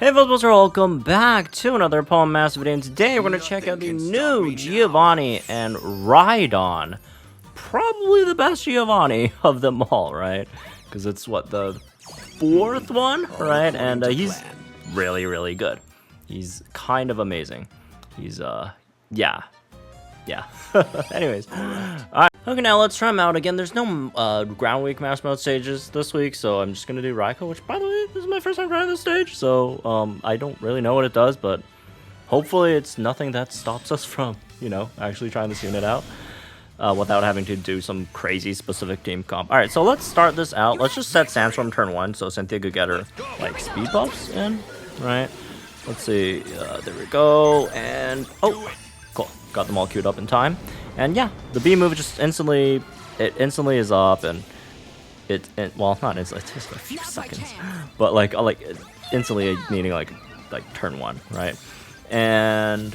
Hey folks, welcome back to another Palm Mass video, and today we're going to check out the new Giovanni and Rhydon. Probably the best Giovanni of them all, right? Because it's, what, the fourth one, right? And he's really, really good. He's kind of amazing. He's, yeah. Anyways, alright. Okay, now let's try him out again. There's no ground week mass mode stages this week, so I'm just gonna do Raikou, which, by the way, this is my first time trying this stage, so I don't really know what it does, but hopefully it's nothing that stops us from, you know, actually trying this unit out without having to do some crazy specific team comp. Alright, so let's start this out. Let's just set Sandstorm turn 1, so Cynthia could get her, like, speed buffs in, right? Let's see, there we go, and, oh, cool, got them all queued up in time. And yeah, the B move just instantly is up, and well, not instantly, it's just a few seconds, but like instantly meaning like turn 1, right? And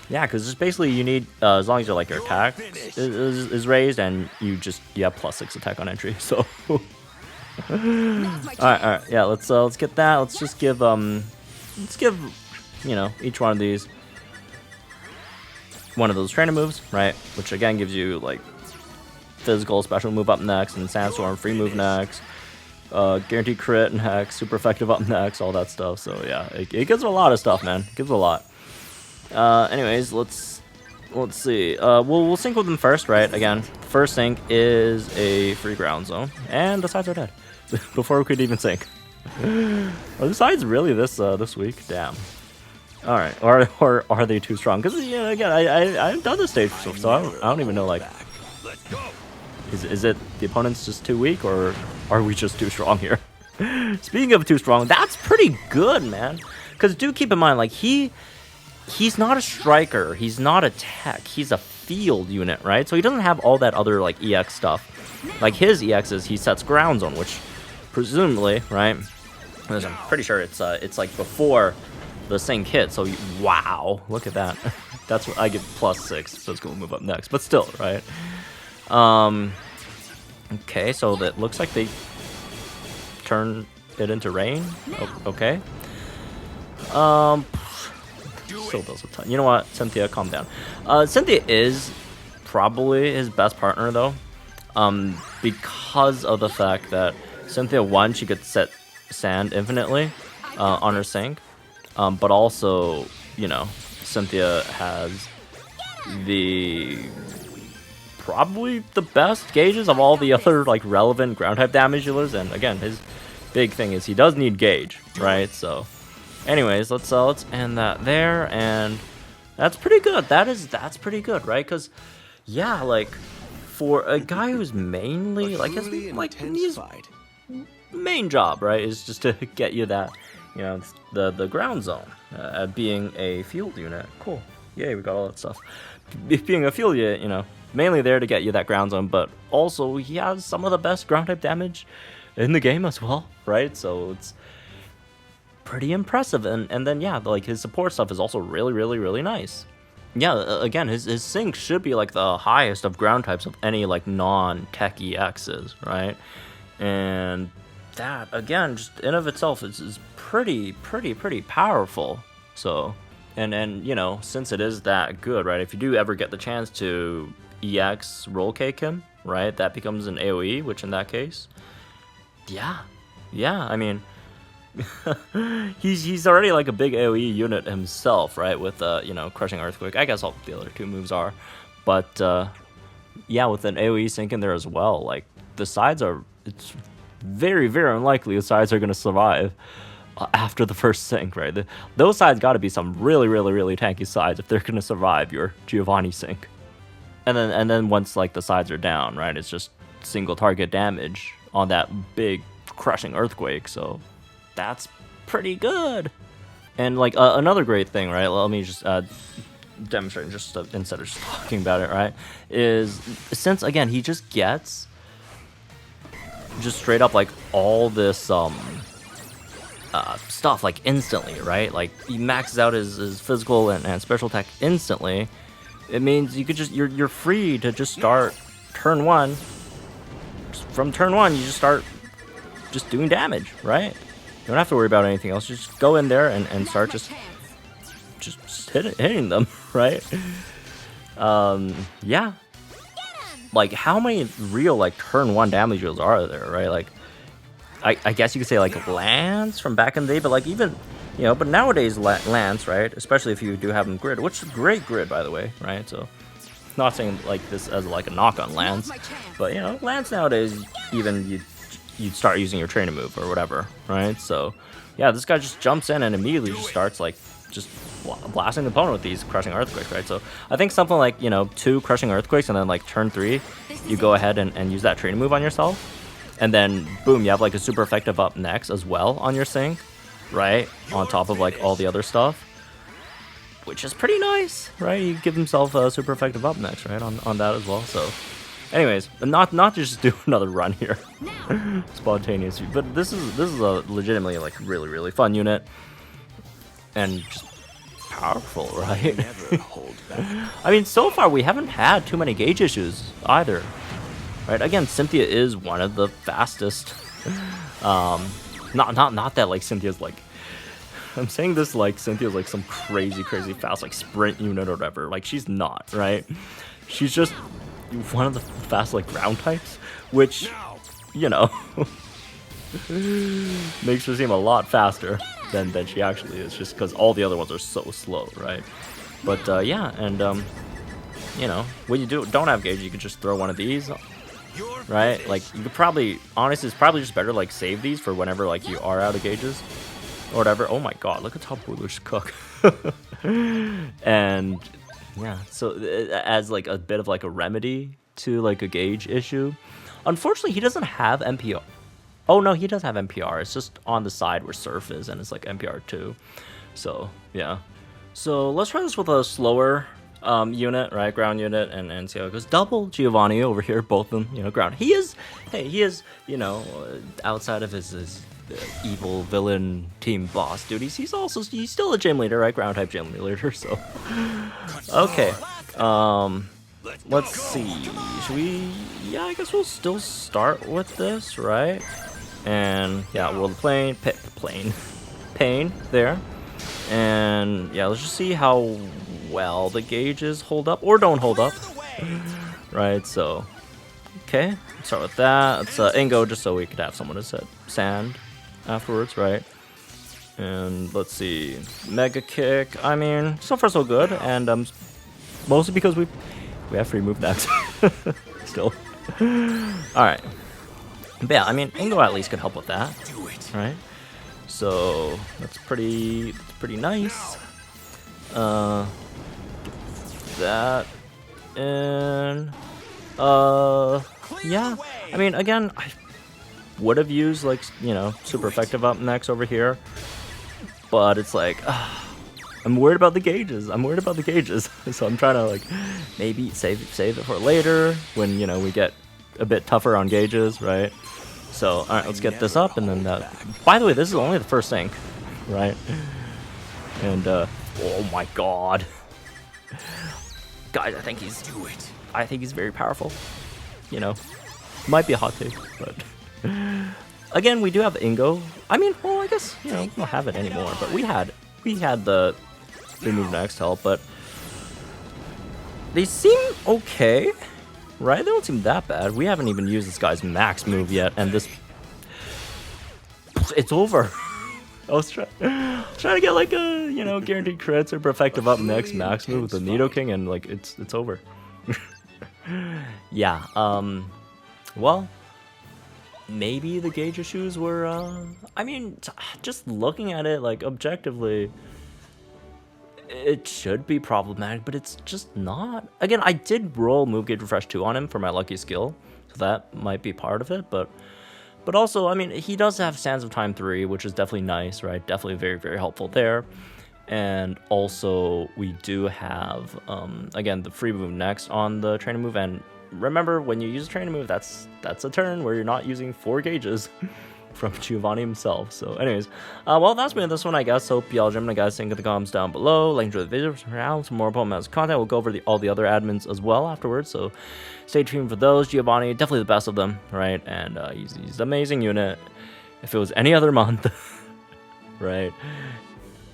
yeah, because it's basically you need as long as your your attack is raised, and you have +6 attack on entry. So all right, yeah, let's get that. Let's just give you know, each one of these one of those trainer moves, right? Which again gives you like physical special move up next, and Sandstorm free move next, guaranteed crit next, super effective up next, all that stuff. So yeah, it gives a lot of stuff, man. It gives a lot. Anyways, let's see. We'll sync with them first, right? Again, first sync is a free ground zone, and the sides are dead before we could even sync. Are the sides really this week? Damn. All right, or are they too strong? Because you know, again, I haven't done this stage, so I don't even know, like, is it the opponent's just too weak, or are we just too strong here? Speaking of too strong, that's pretty good, man. Because do keep in mind, like, he's not a striker, he's not a tech, he's a field unit, right? So he doesn't have all that other like EX stuff. Like his EX is he sets ground zone, which presumably, right? Because I'm pretty sure it's like before the sync hit, so wow, look at that. That's what I get, +6 physical move up next, but still, right? Okay, so that looks like they turn it into rain. Oh, okay. Still does a ton. You know what, Cynthia, calm down. Cynthia is probably his best partner though, because of the fact that Cynthia, one, she could set sand infinitely on her sync. But also, you know, Cynthia has probably the best gauges of all the other like relevant ground type damage dealers, and again, his big thing is he does need gauge, right? So, anyways, let's end that there, and that's pretty good. That's pretty good, right? Because yeah, like for a guy who's mainly like his main job, right, is just to get you that. You know, the ground zone, being a field unit. Cool. Yay, we got all that stuff. Being a field unit, you know, mainly there to get you that ground zone, but also he has some of the best ground type damage in the game as well, right? So it's pretty impressive. And then, yeah, like his support stuff is also really, really, really nice. Yeah, again, his sync should be like the highest of ground types of any like non-tech EXs, right? And that, again, just in of itself is pretty powerful. So, and you know, since it is that good, right, if you do ever get the chance to EX roll cake him, right, that becomes an AoE, which in that case, yeah, I mean, he's already like a big AoE unit himself, right, with you know, crushing earthquake. I guess all the other two moves are, but yeah, with an AoE sync in there as well, like the sides are, it's very, very unlikely the sides are going to survive after the first sync, right? Those sides got to be some really, really, really tanky sides if they're going to survive your Giovanni sync. And then once like the sides are down, right, it's just single target damage on that big crushing earthquake. So that's pretty good. And like another great thing, right? Let me just demonstrate just instead of just talking about it, right? Is since again he just gets just straight up like all this stuff like instantly, right? Like he maxes out his physical and special attack instantly. It means you could just you're free to just start turn 1. From turn 1 you just start just doing damage, right? don't have to worry about anything else. Just go in there and start just hitting them, right? Yeah. Like, how many real, like, turn 1 damage deals are there, right? Like, I guess you could say, like, Lance from back in the day, but, like, even, you know, but nowadays, Lance, right? Especially if you do have him grid, which is great grid, by the way, right? So, not saying, like, this as, like, a knock on Lance, but, you know, Lance nowadays, even you'd start using your training move or whatever, right? So, yeah, this guy just jumps in and immediately just starts, like, just blasting the opponent with these crushing earthquakes, right? So I think something like, you know, 2 crushing earthquakes, and then like turn 3 you go ahead and use that training move on yourself, and then boom, you have like a super effective up next as well on your sync, right, on top of like all the other stuff, which is pretty nice, right? You give himself a super effective up next, right, on that as well. So anyways, not to just do another run here spontaneous, but this is a legitimately like really fun unit and just powerful, right? I mean, so far we haven't had too many gauge issues either, right? Again, Cynthia is one of the fastest. Not that like Cynthia's like, I'm saying this like Cynthia's like some crazy fast like sprint unit or whatever. Like, she's not, right? She's just one of the fast like ground types, which, you know, makes her seem a lot faster than she actually is, just because all the other ones are so slow, right? But yeah, and you know, when you don't have gauge, you can just throw one of these, right? Like, you could probably, honestly, it's probably just better to like save these for whenever like you are out of gauges or whatever. Oh my god, look at Top Boilers cook. And yeah, so as like a bit of like a remedy to like a gauge issue, unfortunately he doesn't have MPR. Oh no, he does have NPR. It's just on the side where Surf is, and it's like NPR 2. So yeah. So let's try this with a slower unit, right? Ground unit, and see how it goes. Double Giovanni over here, both of them, you know, ground. He is, you know, outside of his evil villain team boss duties, he's still a gym leader, right? Ground type gym leader. So okay. Let's see. Should we? Yeah, I guess we'll still start with this, right? And yeah, well, the pain there, and yeah, let's just see how well the gauges hold up or don't hold up, right? So okay, let's start with that. Let's Ingo, just so we could have someone to set sand afterwards, right? And let's see, Mega Kick. I mean, so far so good, and mostly because we have free move next. Still. Alright. But yeah, I mean, Ingo at least could help with that. Right? So that's pretty nice. That and yeah. I mean, again, I would have used like, you know, super effective up next over here. But it's like I'm worried about the gauges. So I'm trying to like maybe save it for later when, you know, we get a bit tougher on gauges, right? So all right, let's get this up, and then by the way, this is only the first sync, right? And oh my god, guys, I think he's very powerful. You know, might be a hot take, but again, we do have Ingo. I mean, well, I guess, you know, we don't have it anymore, but we had the move next help, but they seem okay, right? They don't seem that bad. We haven't even used this guy's max move yet, and it's over. I was trying to get like a, you know, guaranteed crits or perfective up next max move with the Nidoking, and like it's over. Yeah. Well, maybe the gauge issues were. I mean, just looking at it like objectively, it should be problematic, but it's just not. Again, I did roll Move Gauge Refresh 2 on him for my lucky skill, so that might be part of it, but also, I mean, he does have Sands of Time 3, which is definitely nice, right? Definitely very, very helpful there. And also, we do have, again, the free move next on the training move, and remember, when you use a training move, that's a turn where you're not using 4 gauges from Giovanni himself. So anyways, well, that's been this one, I guess. Hope y'all enjoyed, guys. Think in the comments down below. Like, enjoy the video for now. Some more opponent master content. We'll go over all the other admins as well afterwards, so stay tuned for those. Giovanni, definitely the best of them, right? And he's an amazing unit. If it was any other month, right?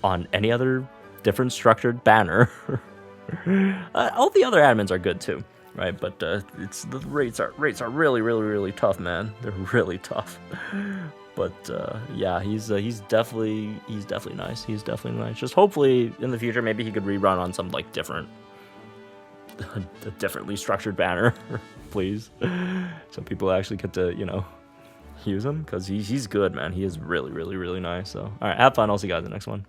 On any other different structured banner. All the other admins are good too, right? But it's the rates are really tough, man. They're really tough. But yeah, he's definitely nice. He's definitely nice. Just hopefully in the future, maybe he could rerun on some like different, a differently structured banner, please, so people actually get to, you know, use him, because he's good, man. He is really nice. So all right, have fun. I'll see you guys in the next one.